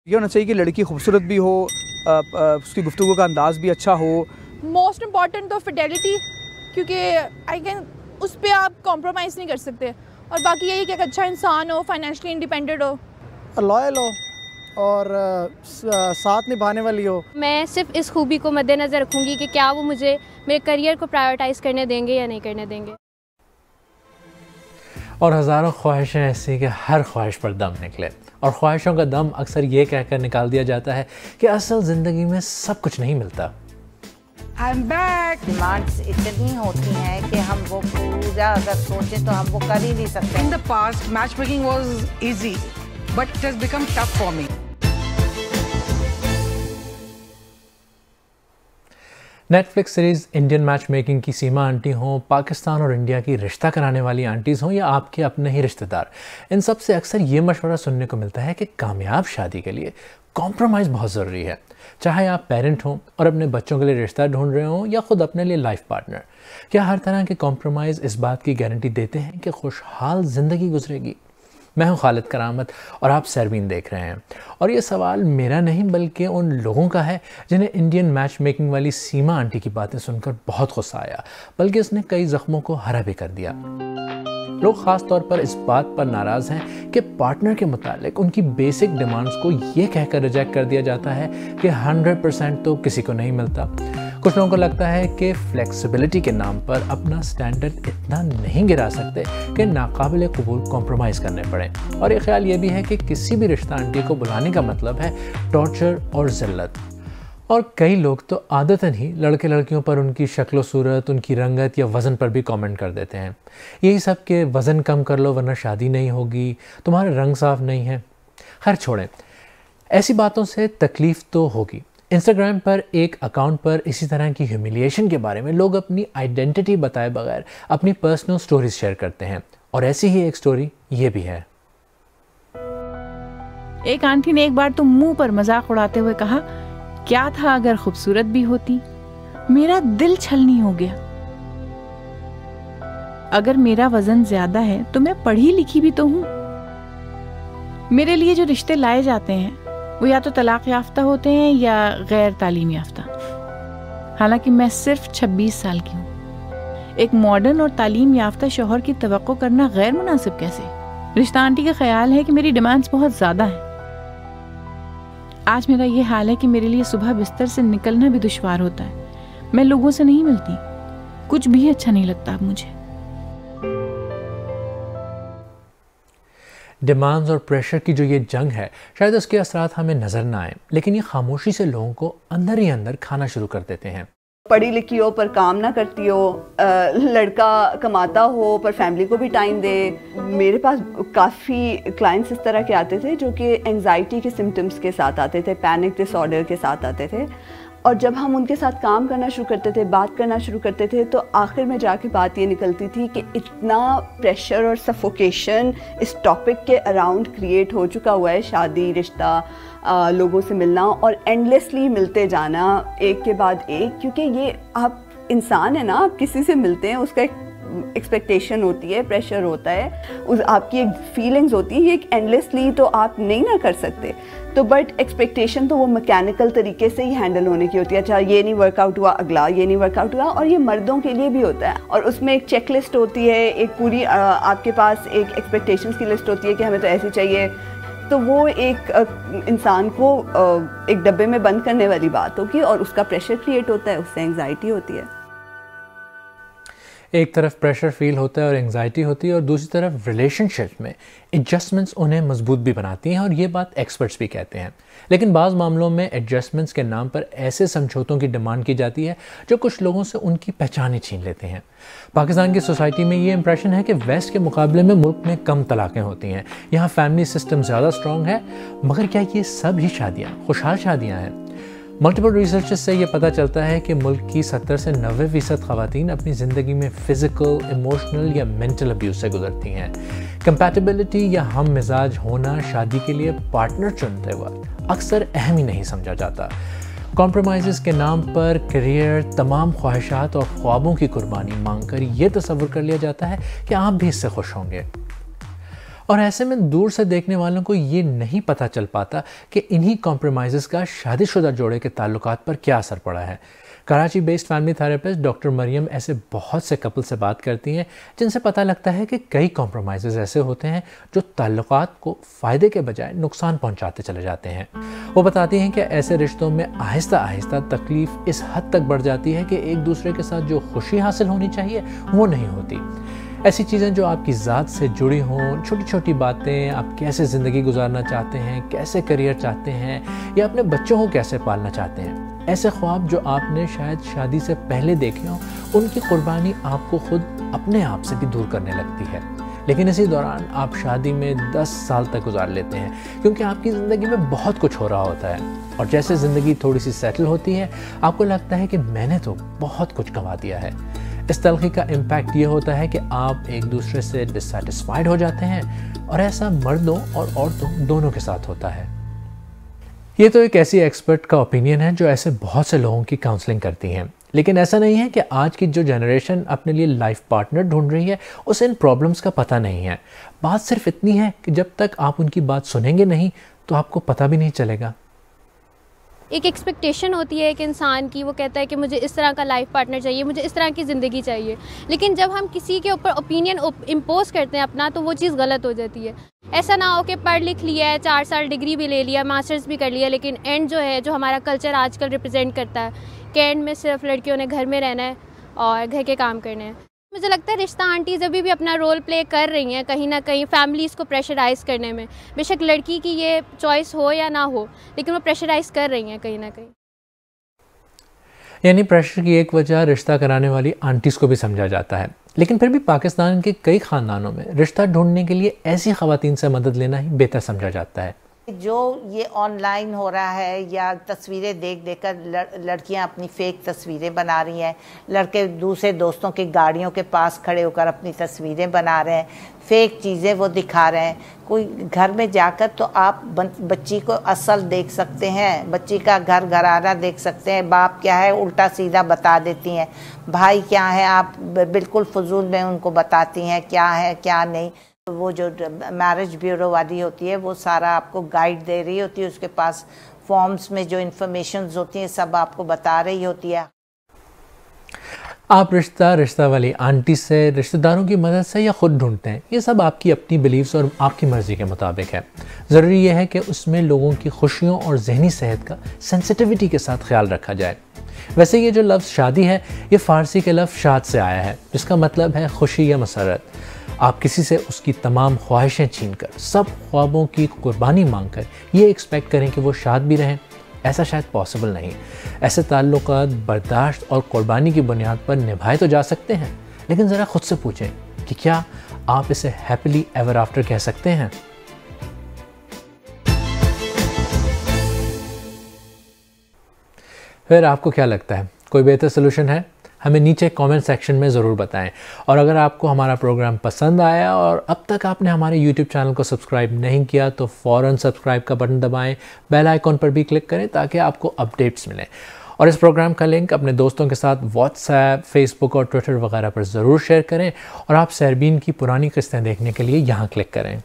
ये होना चाहिए कि लड़की खूबसूरत भी हो, उसकी गुफ्तगू का अंदाज भी अच्छा हो। मोस्ट इम्पॉर्टेंट तो फिडेलिटी, क्योंकि आई कैन उस पर आप कॉम्प्रोमाइज़ नहीं कर सकते। और बाकी यही कि एक अच्छा इंसान हो, फाइनेंशियली इंडिपेंडेंट हो, लॉयल हो और साथ निभाने वाली हो। मैं सिर्फ इस खूबी को मद्देनज़र रखूँगी कि क्या वो मुझे मेरे करियर को प्रायोरिटाइज़ करने देंगे या नहीं करने देंगे। और हज़ारों ख्वाहिशें ऐसी कि हर ख्वाहिश पर दम निकले, और ख्वाहिशों का दम अक्सर ये कहकर निकाल दिया जाता है कि असल ज़िंदगी में सब कुछ नहीं मिलता। I'm back। डिमांड्स इतनी होती हैं कि हम वो पूरा अगर सोचें तो हम वो कर ही नहीं सकते। In the past, matchmaking was easy, but it has become tough for me. Netflix series Indian match making की सीमा आंटी हों, पाकिस्तान और इंडिया की रिश्ता कराने वाली आंटीज़ हों, या आपके अपने ही रिश्तेदार, इन सब से अक्सर ये मशवरा सुनने को मिलता है कि कामयाब शादी के लिए कॉम्प्रोमाइज़ बहुत ज़रूरी है। चाहे आप पेरेंट हों और अपने बच्चों के लिए रिश्ता ढूंढ रहे हों, या ख़ुद अपने लिए लाइफ पार्टनर, क्या हर तरह के कॉम्प्रोमाइज़ इस बात की गारंटी देते हैं कि खुशहाल ज़िंदगी गुजरेगी? मैं हूं खालिद करामत और आप सरवीन देख रहे हैं। और ये सवाल मेरा नहीं बल्कि उन लोगों का है जिन्हें इंडियन मैच मेकिंग वाली सीमा आंटी की बातें सुनकर बहुत गुस्सा आया, बल्कि उसने कई जख्मों को हरा भी कर दिया। लोग ख़ास तौर पर इस बात पर नाराज़ हैं कि पार्टनर के मुतालिक उनकी बेसिक डिमांड्स को ये कहकर रिजेक्ट कर दिया जाता है कि 100% तो किसी को नहीं मिलता। कुछ लोगों को लगता है कि फ्लेक्सिबिलिटी के नाम पर अपना स्टैंडर्ड इतना नहीं गिरा सकते कि नाकाबिल कबूल कॉम्प्रोमाइज़ करने पड़े। और एक ख्याल ये भी है कि किसी भी रिश्ता आंटी को बुलाने का मतलब है टॉर्चर और ज़िल्लत। और कई लोग तो आदतन ही लड़के लड़कियों पर उनकी शक्ल सूरत, उनकी रंगत या वज़न पर भी कमेंट कर देते हैं। यही सब के वज़न कम कर लो वरना शादी नहीं होगी, तुम्हारे रंग साफ़ नहीं है। खैर छोड़ें, ऐसी बातों से तकलीफ़ तो होगी। इंस्टाग्राम पर एक अकाउंट पर इसी तरह की ह्यूमिलिएशन के बारे में लोग अपनी आइडेंटिटी बताए बगैर अपनी पर्सनल स्टोरीज शेयर करते हैं, और ऐसी ही एक स्टोरी ये भी है। एक आंटी ने एक बार तो मुंह पर मजाक उड़ाते हुए कहा, क्या था अगर खूबसूरत भी होती, मेरा दिल छलनी हो गया। अगर मेरा वजन ज्यादा है तो मैं पढ़ी लिखी भी तो हूँ। मेरे लिए जो रिश्ते लाए जाते हैं वो या तो तलाक याफ्ता होते हैं या गैर तालीम याफ्ता। हालांकि मैं सिर्फ 26 साल की हूँ। एक मॉडर्न और तालीम याफ्ता शौहर की तवक्को करना गैर मुनासिब कैसे? रिश्ता आंटी का ख्याल है कि मेरी डिमांड्स बहुत ज्यादा हैं। आज मेरा ये हाल है कि मेरे लिए सुबह बिस्तर से निकलना भी दुश्वार होता है। मैं लोगों से नहीं मिलती, कुछ भी अच्छा नहीं लगता अब मुझे। डिमांड्स और प्रेशर की जो ये जंग है, शायद उसके असरात हमें नज़र ना आए, लेकिन ये खामोशी से लोगों को अंदर ही अंदर खाना शुरू कर देते हैं। पढ़ी लिखी हो पर काम ना करती हो, लड़का कमाता हो पर फैमिली को भी टाइम दे। मेरे पास काफ़ी क्लाइंट्स इस तरह के आते थे जो कि एंजाइटी के सिम्टम्स के साथ आते थे, पैनिक डिसऑर्डर के साथ आते थे। और जब हम उनके साथ काम करना शुरू करते थे, बात करना शुरू करते थे, तो आखिर में जाके बात ये निकलती थी कि इतना प्रेशर और सफोकेशन इस टॉपिक के अराउंड क्रिएट हो चुका हुआ है, शादी, रिश्ता, लोगों से मिलना और एंडलेसली मिलते जाना एक के बाद एक। क्योंकि ये आप इंसान है ना, आप किसी से मिलते हैं, उसका एक एक्सपेक्टेशन होती है, प्रेशर होता है, उस आपकी एक फीलिंग्स होती है, ये एक एंडलेसली तो आप नहीं ना कर सकते। तो बट एक्सपेक्टेशन तो वो मैकेनिकल तरीके से ही हैंडल होने की होती है। अच्छा ये नहीं वर्कआउट हुआ, अगला ये नहीं वर्कआउट हुआ। और ये मर्दों के लिए भी होता है, और उसमें एक चेकलिस्ट होती है, एक पूरी आपके पास एक एक्सपेक्टेशंस की लिस्ट होती है कि हमें तो ऐसे चाहिए। तो वो एक इंसान को एक डब्बे में बंद करने वाली बात होगी, और उसका प्रेशर क्रिएट होता है, उससे एंग्जाइटी होती है। एक तरफ प्रेशर फील होता है और एंग्जाइटी होती है, और दूसरी तरफ रिलेशनशिप में एडजस्टमेंट्स उन्हें मजबूत भी बनाती हैं, और ये बात एक्सपर्ट्स भी कहते हैं। लेकिन बाज़ मामलों में एडजस्टमेंट्स के नाम पर ऐसे समझौतों की डिमांड की जाती है जो कुछ लोगों से उनकी पहचान ही छीन लेते हैं। पाकिस्तान की सोसाइटी में ये इंप्रेशन है कि वेस्ट के मुकाबले में मुल्क में कम तलाक़ें होती हैं, यहाँ फैमिली सिस्टम ज़्यादा स्ट्रॉन्ग है। मगर क्या ये सब ही शादियाँ खुशहाल शादियाँ हैं? मल्टीपल रिसर्च से ये पता चलता है कि मुल्क की 70 से 90% ख़वातीन अपनी ज़िंदगी में फ़िज़िकल, इमोशनल या मेंटल अब्यूज़ से गुजरती हैं। कंपैटिबिलिटी या हम मिजाज होना शादी के लिए पार्टनर चुनते वक्त अक्सर अहम ही नहीं समझा जाता। कॉम्प्रोमाइज़ के नाम पर करियर, तमाम ख्वाहिशात और ख्वाबों की कुर्बानी मांग कर ये तसव्वुर कर लिया जाता है कि आप भी इससे खुश होंगे। और ऐसे में दूर से देखने वालों को ये नहीं पता चल पाता कि इन्हीं कॉम्प्रोमाइज़ का शादीशुदा जोड़े के ताल्लुकात पर क्या असर पड़ा है। Karachi based family therapist doctor Maryam ऐसे बहुत से कपल से बात करती हैं जिनसे पता लगता है कि कई कॉम्प्रोमाइज़ ऐसे होते हैं जो ताल्लुकात को फ़ायदे के बजाय नुकसान पहुंचाते चले जाते हैं। वो बताती हैं कि ऐसे रिश्तों में आहिस्ता आहिस्ता तकलीफ़ इस हद तक बढ़ जाती है कि एक दूसरे के साथ जो खुशी हासिल होनी चाहिए वो नहीं होती। ऐसी चीज़ें जो आपकी ज़ात से जुड़ी हों, छोटी छोटी बातें, आप कैसे ज़िंदगी गुजारना चाहते हैं, कैसे करियर चाहते हैं या अपने बच्चों को कैसे पालना चाहते हैं, ऐसे ख्वाब जो आपने शायद शादी से पहले देखे हों, उनकी कुर्बानी आपको खुद अपने आप से भी दूर करने लगती है। लेकिन इसी दौरान आप शादी में 10 साल तक गुजार लेते हैं क्योंकि आपकी ज़िंदगी में बहुत कुछ हो रहा होता है और जैसे ज़िंदगी थोड़ी सी सेटल होती है आपको लगता है कि मैंने तो बहुत कुछ कमा दिया है। इस तलखी का इम्पैक्ट ये होता है कि आप एक दूसरे से डिससेटिस्फाइड हो जाते हैं और ऐसा मर्दों और औरतों दोनों के साथ होता है। ये तो एक ऐसी एक्सपर्ट का ओपिनियन है जो ऐसे बहुत से लोगों की काउंसलिंग करती हैं, लेकिन ऐसा नहीं है कि आज की जो जनरेशन अपने लिए लाइफ पार्टनर ढूंढ रही है उसे इन प्रॉब्लम्स का पता नहीं है। बात सिर्फ इतनी है कि जब तक आप उनकी बात सुनेंगे नहीं तो आपको पता भी नहीं चलेगा। एक एक्सपेक्टेशन होती है एक इंसान की, वो कहता है कि मुझे इस तरह का लाइफ पार्टनर चाहिए, मुझे इस तरह की ज़िंदगी चाहिए, लेकिन जब हम किसी के ऊपर ओपिनियन इम्पोज करते हैं अपना तो वो चीज़ गलत हो जाती है। ऐसा ना हो कि पढ़ लिख लिया है, 4 साल डिग्री भी ले लिया, मास्टर्स भी कर लिया, लेकिन एंड जो है जो हमारा कल्चर आजकल रिप्रेजेंट करता है कि एंड में सिर्फ लड़कियों ने घर में रहना है और घर के काम करने हैं। मुझे लगता है रिश्ता आंटीज़ अभी भी अपना रोल प्ले कर रही हैं कहीं ना कहीं फैमिलीज़ को प्रेशराइज़ करने में। बेशक लड़की की ये चॉइस हो या ना हो, लेकिन वो प्रेशराइज़ कर रही हैं कहीं ना कहीं। यानी प्रेशर की एक वजह रिश्ता कराने वाली आंटीज़ को भी समझा जाता है, लेकिन फिर भी पाकिस्तान के कई ख़ानदानों में रिश्ता ढूंढने के लिए ऐसी ख़वातीन से मदद लेना ही बेहतर समझा जाता है। जो ये ऑनलाइन हो रहा है या तस्वीरें देख देकर लड़कियां अपनी फेक तस्वीरें बना रही हैं, लड़के दूसरे दोस्तों की गाड़ियों के पास खड़े होकर अपनी तस्वीरें बना रहे हैं, फेक चीज़ें वो दिखा रहे हैं। कोई घर में जाकर तो आप बच्ची को असल देख सकते हैं, बच्ची का घर घराना देख सकते हैं, बाप क्या है उल्टा सीधा बता देती हैं, भाई क्या है आप बिल्कुल फजूल में उनको बताती हैं क्या है क्या नहीं। वो जो मैरिज ब्यूरो वाली होती है वो सारा आपको गाइड दे रही होती है, उसके पास फॉर्म्स में जो इन्फॉर्मेशंस होती हैं सब आपको बता रही होती है। आप रिश्ता वाली आंटी से, रिश्तेदारों की मदद से या ख़ुद ढूंढते हैं, ये सब आपकी अपनी बिलीव्स और आपकी मर्ज़ी के मुताबिक है। ज़रूरी यह है कि उसमें लोगों की खुशियों और जहनी सेहत का सेंसिटिविटी के साथ ख्याल रखा जाए। वैसे ये जो लफ्ज़ शादी है ये फ़ारसी के लफ्ज़ शाद से आया है जिसका मतलब है खुशी या मसरत। आप किसी से उसकी तमाम ख्वाहिशें छीनकर, सब ख्वाबों की कुर्बानी मांगकर ये एक्सपेक्ट करें कि वो शाद भी रहें, ऐसा शायद पॉसिबल नहीं। ऐसे ताल्लुकात बर्दाश्त और कुर्बानी की बुनियाद पर निभाए तो जा सकते हैं, लेकिन ज़रा खुद से पूछें कि क्या आप इसे हैप्पीली एवर आफ्टर कह सकते हैं। फिर आपको क्या लगता है, कोई बेहतर सोल्यूशन है? हमें नीचे कमेंट सेक्शन में ज़रूर बताएं। और अगर आपको हमारा प्रोग्राम पसंद आया और अब तक आपने हमारे YouTube चैनल को सब्सक्राइब नहीं किया तो फ़ौरन सब्सक्राइब का बटन दबाएं, बेल आइकॉन पर भी क्लिक करें ताकि आपको अपडेट्स मिलें। और इस प्रोग्राम का लिंक अपने दोस्तों के साथ व्हाट्सएप, फेसबुक और ट्विटर वगैरह पर ज़रूर शेयर करें। और आप सहरबीन की पुरानी किस्तें देखने के लिए यहाँ क्लिक करें।